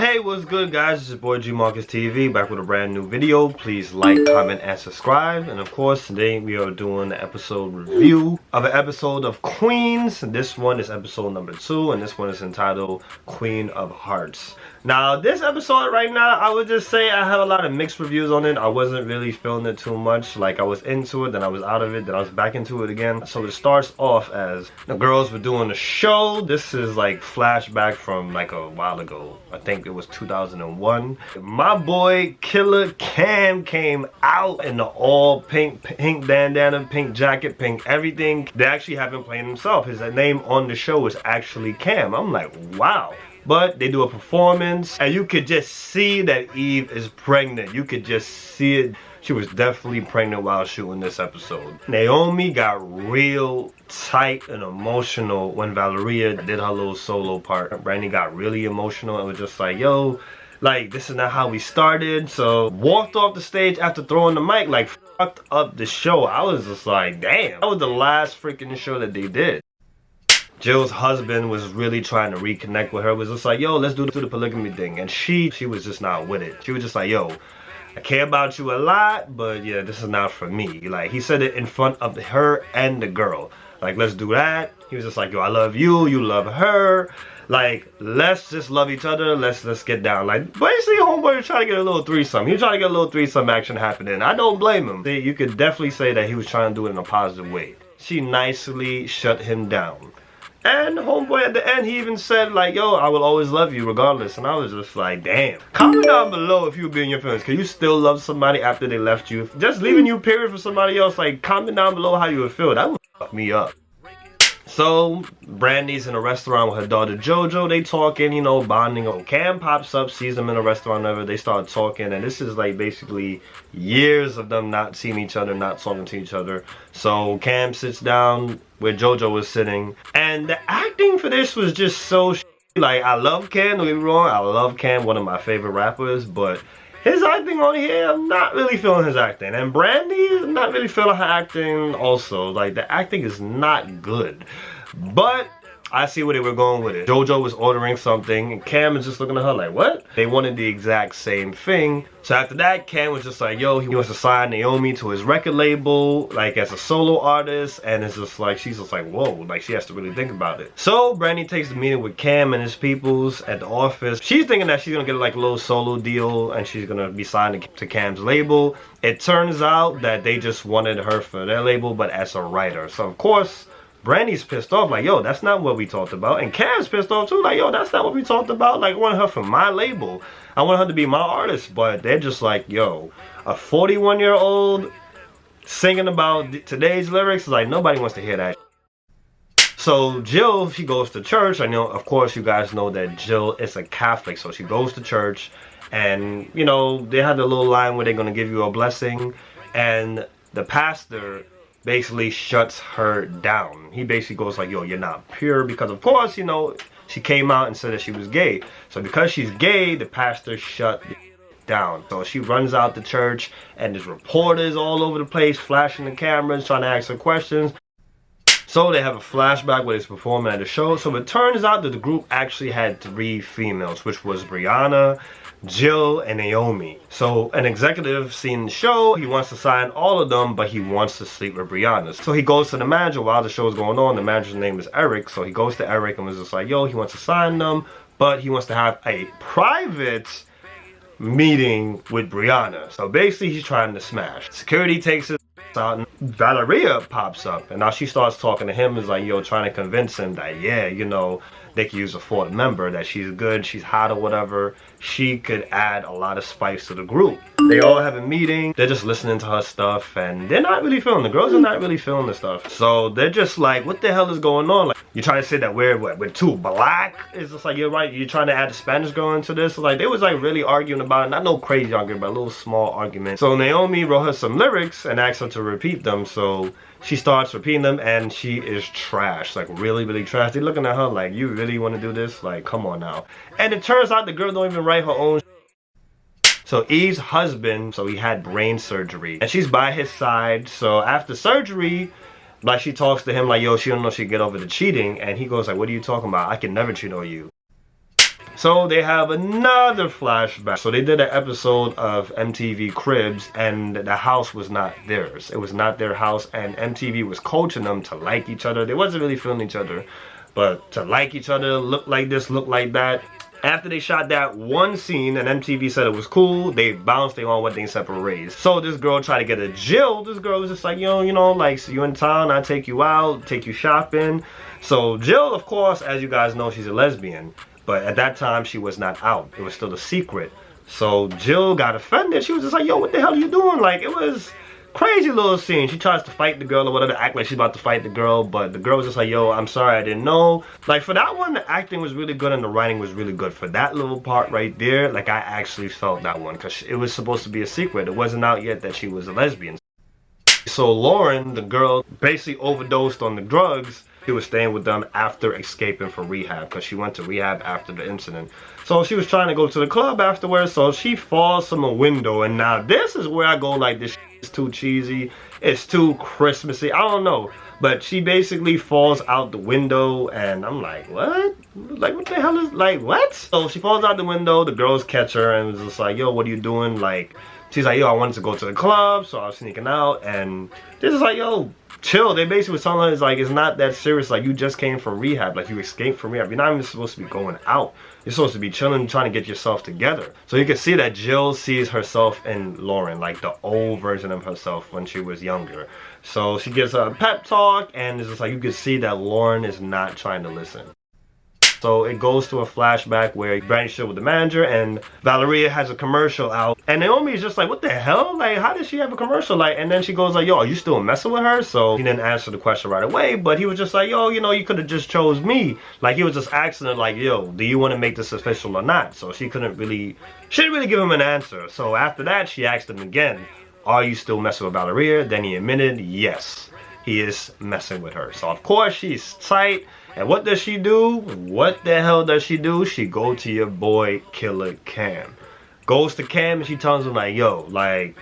Hey, what's good guys? It's your boy G Marcus TV back with a brand new video. Please like, comment, and subscribe. And of course, today we are doing an episode review of an episode of Queens. This one is episode number 2, and this one is entitled Queen of Hearts. Now, this episode right now, I would just say I have a lot of mixed reviews on it. I wasn't really feeling it too much. Like, I was into it, then I was out of it, then I was back into it again. So it starts off as the girls were doing a show. This is like flashback from like a while ago. I think it was 2001. My boy Killer Cam came out in the all pink bandana, pink jacket, pink everything. They actually have him playing himself. His name on the show is actually Cam. I'm like, wow. But they do a performance and you could just see that Eve is pregnant. You could just see it. She was definitely pregnant while shooting this episode. Naomi got real tight and emotional when Valeria did her little solo part. Brandy got really emotional and was just like, yo, like, this is not how we started. So walked off the stage after throwing the mic, like, fucked up the show. I was just like, damn. That was the last freaking show that they did. Jill's husband was really trying to reconnect with her. Was just like, yo, let's do the polygamy thing. And she was just not with it. She was just like, yo, I care about you a lot, but yeah, this is not for me. Like, he said it in front of her and the girl. Like, let's do that. He was just like, yo, I love you, you love her. Like, let's just love each other. Let's get down. Like, basically, homeboy was trying to get a little threesome. He was trying to get a little threesome action happening. I don't blame him. You could definitely say that he was trying to do it in a positive way. She nicely shut him down. And homeboy at the end, he even said like, yo, I will always love you regardless. And I was just like, damn. Comment down below if you be in your feelings. Can you still love somebody after they left you? Just leaving you period for somebody else, like, comment down below how you would feel. That would fuck me up. So, Brandy's in a restaurant with her daughter JoJo. They talking, you know, bonding. Oh, Cam pops up, sees them in a restaurant, whatever. They start talking, and this is like basically years of them not seeing each other, not talking to each other. So Cam sits down where JoJo was sitting, and the acting for this was just so like, I love Cam, don't get me wrong, I love Cam, one of my favorite rappers, but his acting on here, I'm not really feeling his acting. And Brandy, I'm not really feeling her acting also. Like, the acting is not good. But I see where they were going with it. JoJo was ordering something, and Cam is just looking at her like, what? They wanted the exact same thing. So after that, Cam was just like, yo, he wants to sign Naomi to his record label, like, as a solo artist. And it's just like, she's just like, whoa, like, she has to really think about it. So Brandy takes the meeting with Cam and his peoples at the office. She's thinking that she's gonna get like a little solo deal and she's gonna be signed to Cam's label. It turns out that they just wanted her for their label, but as a writer. So of course, Brandy's pissed off, like, yo, that's not what we talked about. And Cam's pissed off too, like, yo, that's not what we talked about. Like, I want her for my label. I want her to be my artist. But they're just like, yo, a 41-year-old singing about today's lyrics, like, nobody wants to hear that. So Jill, she goes to church. I know, of course, you guys know that Jill is a Catholic. So she goes to church, and, you know, they had a little line where they're going to give you a blessing. And the pastor basically shuts her down. He basically goes like, yo, you're not pure, because of course, you know, she came out and said that she was gay. So because she's gay, the pastor shut down. So she runs out the church, and there's reporters all over the place flashing the cameras, trying to ask her questions. So they have a flashback where he's performing at the show. So it turns out that the group actually had 3 females, which was Brianna, Jill, and Naomi. So an executive seen the show, he wants to sign all of them, but he wants to sleep with Brianna. So he goes to the manager while the show's going on. The manager's name is Eric. So he goes to Eric and was just like, yo, he wants to sign them, but he wants to have a private meeting with Brianna. So basically he's trying to smash. Security takes it out, and Valeria pops up, and now she starts talking to him, is like, yo, trying to convince him that, yeah, you know, they could use a 4th member, that she's good, she's hot or whatever. She could add a lot of spice to the group. They all have a meeting, they're just listening to her stuff, and they're not really feeling, the girls are not really feeling the stuff. So they're just like, what the hell is going on? Like, you trying to say that we're too black? It's just like, you're right, you're trying to add a Spanish girl into this? Like, they was like really arguing about it, not no crazy argument, but a little small argument. So Naomi wrote her some lyrics and asked her to repeat them. So she starts repeating them, and she is trash, like really, really trash. They're looking at her like, you really want to do this? Like, come on now. And it turns out the girl don't even write her own. So Eve's husband, so he had brain surgery, and she's by his side. So after surgery, like, she talks to him like, yo, she don't know if she can get over the cheating, and he goes like, what are you talking about? I can never cheat on you. So they have another flashback. So they did an episode of MTV Cribs and the house was not theirs. It was not their house, and MTV was coaching them to like each other. They wasn't really feeling each other, but to like each other, look like this, look like that. After they shot that one scene and MTV said it was cool, they bounced their own wedding separate ways. So this girl tried to get a Jill. This girl was just like, yo, you know, like, so you in town, I take you out, take you shopping. So Jill, of course, as you guys know, she's a lesbian. But at that time, she was not out. It was still a secret. So Jill got offended. She was just like, yo, what the hell are you doing? Like, it was crazy little scene. She tries to fight the girl or whatever, act like she's about to fight the girl. But the girl was just like, yo, I'm sorry, I didn't know. Like, for that one, the acting was really good and the writing was really good. For that little part right there, like, I actually felt that one. Because it was supposed to be a secret. It wasn't out yet that she was a lesbian. So Lauren, the girl, basically overdosed on the drugs. She was staying with them after escaping from rehab, because she went to rehab after the incident. So she was trying to go to the club afterwards, so she falls from a window. And now this is where I go like, this is too cheesy, it's too Christmassy, I don't know. But she basically falls out the window and I'm like, what? Like, what the hell is, like, what? So she falls out the window, the girls catch her and was just like, yo, what are you doing? Like, she's like, yo, I wanted to go to the club, so I was sneaking out. And this is like, yo, chill. They basically was telling her, it's like, it's not that serious. Like, you just came from rehab. Like, you escaped from rehab. You're not even supposed to be going out. You're supposed to be chilling, trying to get yourself together. So you can see that Jill sees herself in Lauren, like the old version of herself when she was younger. So she gives her a pep talk, and it's just like, you can see that Lauren is not trying to listen. So it goes to a flashback where Brandy's still with the manager and Valeria has a commercial out. And Naomi is just like, what the hell? Like, how does she have a commercial? Like, and then she goes like, yo, are you still messing with her? So he didn't answer the question right away, but he was just like, yo, you know, you could have just chose me. Like, he was just asking her like, yo, do you want to make this official or not? So she didn't really give him an answer. So after that, she asked him again, are you still messing with Valeria? Then he admitted, yes, he is messing with her. So of course she's tight. And what does she do? What the hell does she do? She go to your boy Killer Cam. Goes to Cam and she tells him like, yo, like,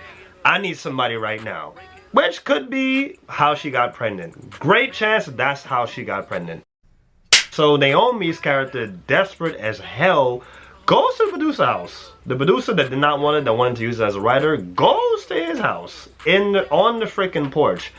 I need somebody right now. Which could be how she got pregnant. Great chance that's how she got pregnant. So Naomi's character, desperate as hell, goes to the producer house. The producer that did not want it, that wanted to use it as a writer, goes to his house on the freaking porch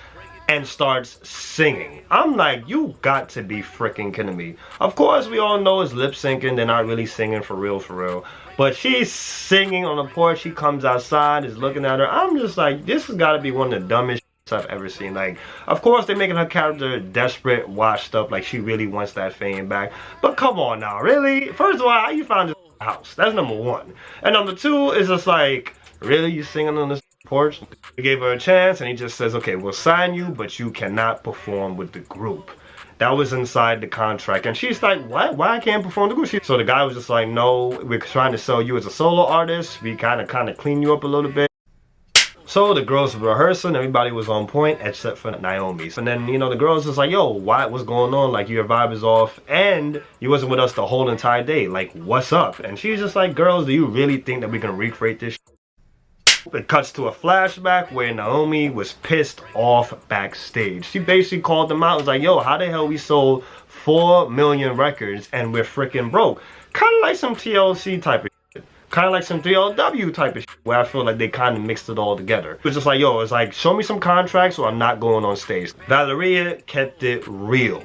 and starts singing. I'm like, you got to be freaking kidding me. Of course, we all know it's lip syncing. They're not really singing for real, for real. But she's singing on the porch. She comes outside, is looking at her. I'm just like, this has got to be one of the dumbest I've ever seen. Like, of course, they're making her character desperate, washed up, like she really wants that fame back. But come on now, really? First of all, how you found this house? That's number one. And number two is just like, really, you singing on this porch? He gave her a chance and he just says, okay, we'll sign you, but you cannot perform with the group. That was inside the contract. And she's like, what? Why I can't perform the group? So the guy was just like, no, we're trying to sell you as a solo artist. We kind of clean you up a little bit. So the girls were rehearsing, everybody was on point except for Naomi. And then, you know, the girls was like, yo, what's going on? Like, your vibe is off and you wasn't with us the whole entire day. Like, what's up? And she's just like, girls, do you really think that we can recreate this? It cuts to a flashback where Naomi was pissed off backstage. She basically called them out and was like, yo, how the hell we sold 4 million records and we're freaking broke? Kind of like some TLC type of shit. Kind of like some 3LW type of shit, where I feel like they kind of mixed it all together. It was just like, yo, it's like, show me some contracts or I'm not going on stage. Valeria kept it real.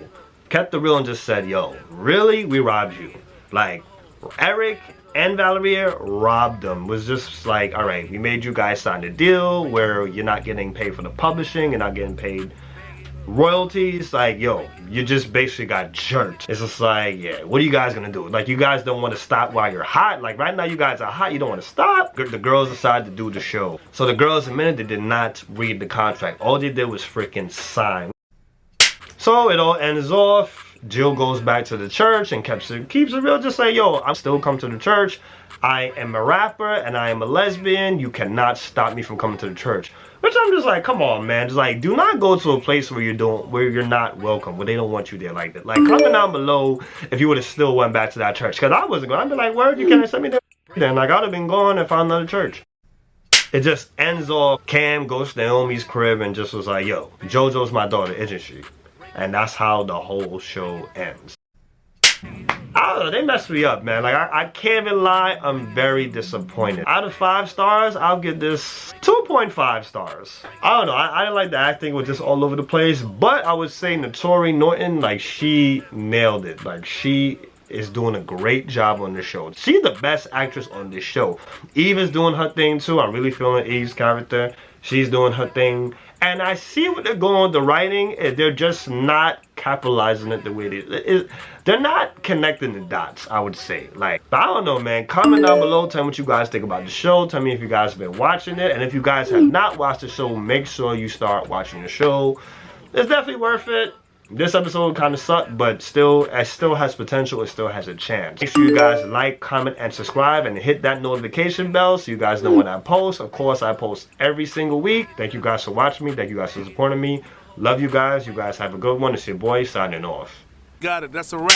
Kept it real and just said, yo, really? We robbed you. Like, Eric and Valeria robbed them. Was just like, all right, we made you guys sign a deal where you're not getting paid for the publishing, you're not getting paid royalties. Like, yo, you just basically got jerked. It's just like, yeah, what are you guys gonna do? Like, you guys don't want to stop while you're hot. Like, right now you guys are hot, you don't want to stop. The girls decided to do the show. So the girls admitted they did not read the contract. All they did was freaking sign. So it all ends off. Jill goes back to the church and keeps it real, just like, yo, I'm still come to the church. I am a rapper and I am a lesbian. You cannot stop me from coming to the church. Which I'm just like, come on, man. Just like, do not go to a place where you're not welcome, where they don't want you there like that. Like, comment down below if you would have still went back to that church. Because I wasn't going. I'd be like, word, you can't send me there. Then, like, I'd have been gone and found another church. It just ends off. Cam goes to Naomi's crib and just was like, yo, JoJo's my daughter, isn't she? And that's how the whole show ends. I don't know, they messed me up, man. Like, I can't even lie, I'm very disappointed. Out of 5 stars, I'll give this 2.5 stars. I don't know, I didn't like the acting, was just all over the place, but I would say Notori Norton, like, she nailed it. Like, she is doing a great job on the show. She's the best actress on this show. Eve is doing her thing too. I'm really feeling Eve's character. She's doing her thing. And I see what they're going with the writing. They're just not capitalizing it the way they're not connecting the dots, I would say. Like, but I don't know, man. Comment down below. Tell me what you guys think about the show. Tell me if you guys have been watching it. And if you guys have not watched the show, make sure you start watching the show. It's definitely worth it. This episode kind of sucked, but it still has potential. It still has a chance. Make sure you guys like, comment, and subscribe, and hit that notification bell so you guys know when I post. Of course, I post every single week. Thank you guys for watching me. Thank you guys for supporting me. Love you guys. You guys have a good one. It's your boy signing off. Got it. That's a wrap.